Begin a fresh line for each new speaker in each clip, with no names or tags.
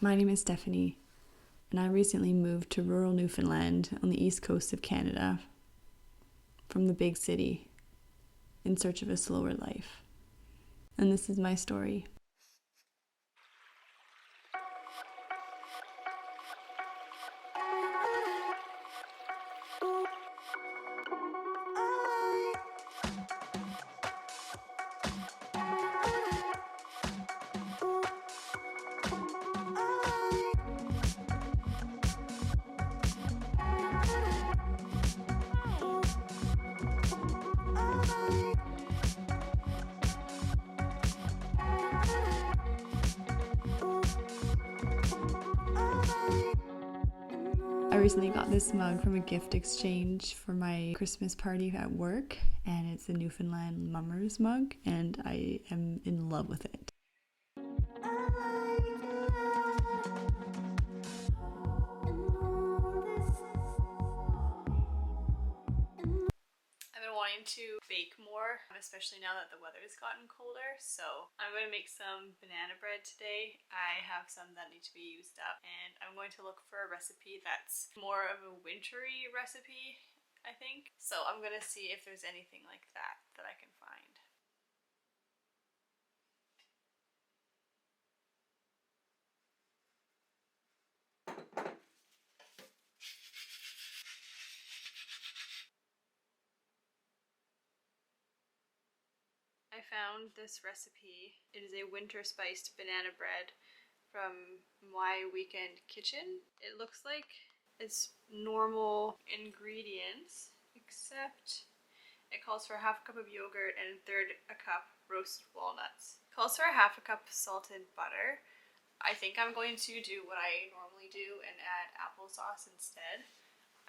My name is Stephanie, and I recently moved to rural Newfoundland on the east coast of Canada from the big city in search of a slower life. And this is my story. I recently got this mug from a gift exchange for my Christmas party at work, and it's a Newfoundland Mummers mug, and I am in love with it. I've been wanting to bake more, especially now that the weather's gotten colder, so I'm going to make some banana bread today. I have some that need to be used up, and I'm going to look for a recipe that's more of a wintry recipe, I think. So I'm going to see if there's anything like that I can find. I found this recipe. It is a winter spiced banana bread from My Weekend Kitchen. It looks like it's normal ingredients, except it calls for 1/2 cup of yogurt and 1/3 a cup roasted walnuts. It calls for 1/2 cup salted butter. I think I'm going to do what I normally do and add applesauce instead.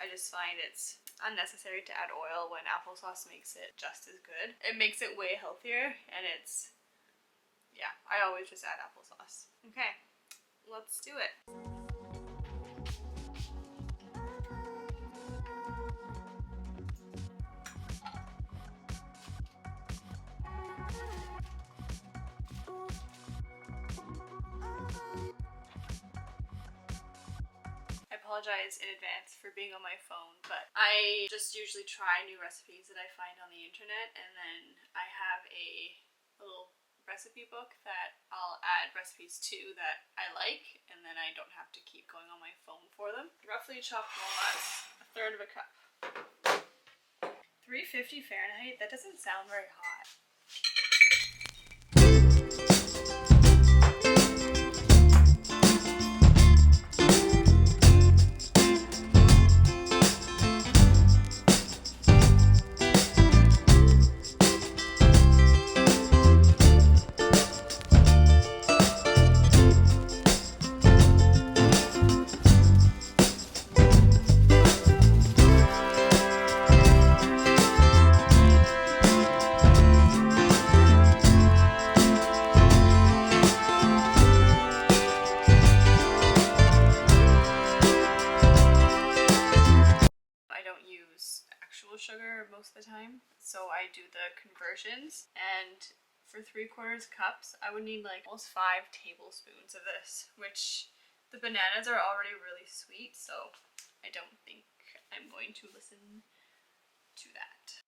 I just find it's unnecessary to add oil when applesauce makes it just as good. It makes it way healthier, and yeah, I always just add applesauce. Okay, let's do it. I apologize in advance for being on my phone, but I just usually try new recipes that I find on the internet, and then I have a little recipe book that I'll add recipes to that I like, and then I don't have to keep going on my phone for them. Roughly chopped walnuts, 1/3 of a cup. 350 Fahrenheit? That doesn't sound very hot. Sugar most of the time, so I do the conversions, and for 3/4 cups I would need like almost 5 tablespoons of this, which the bananas are already really sweet, so I don't think I'm going to listen to that.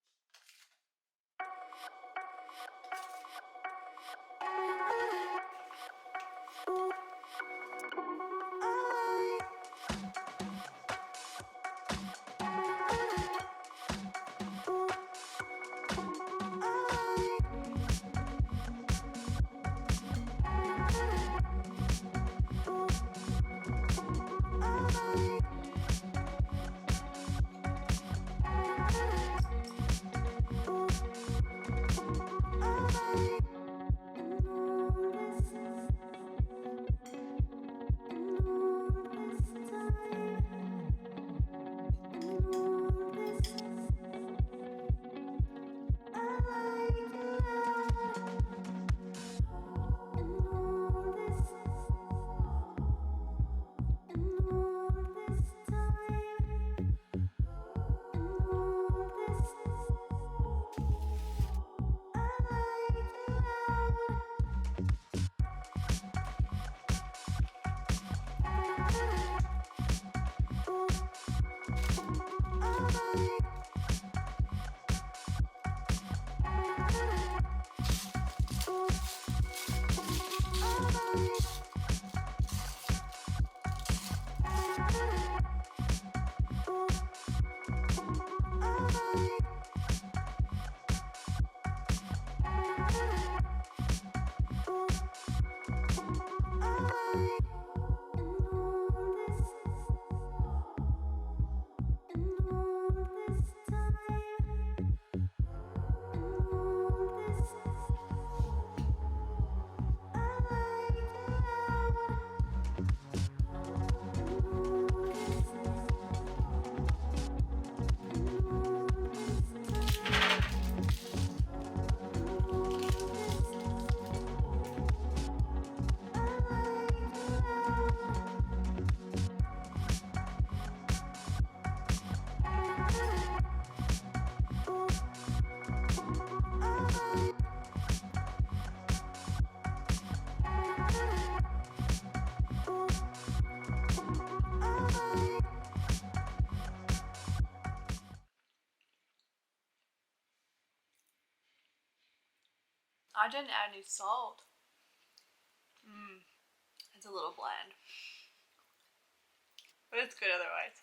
I didn't add any salt. It's a little bland. But it's good otherwise.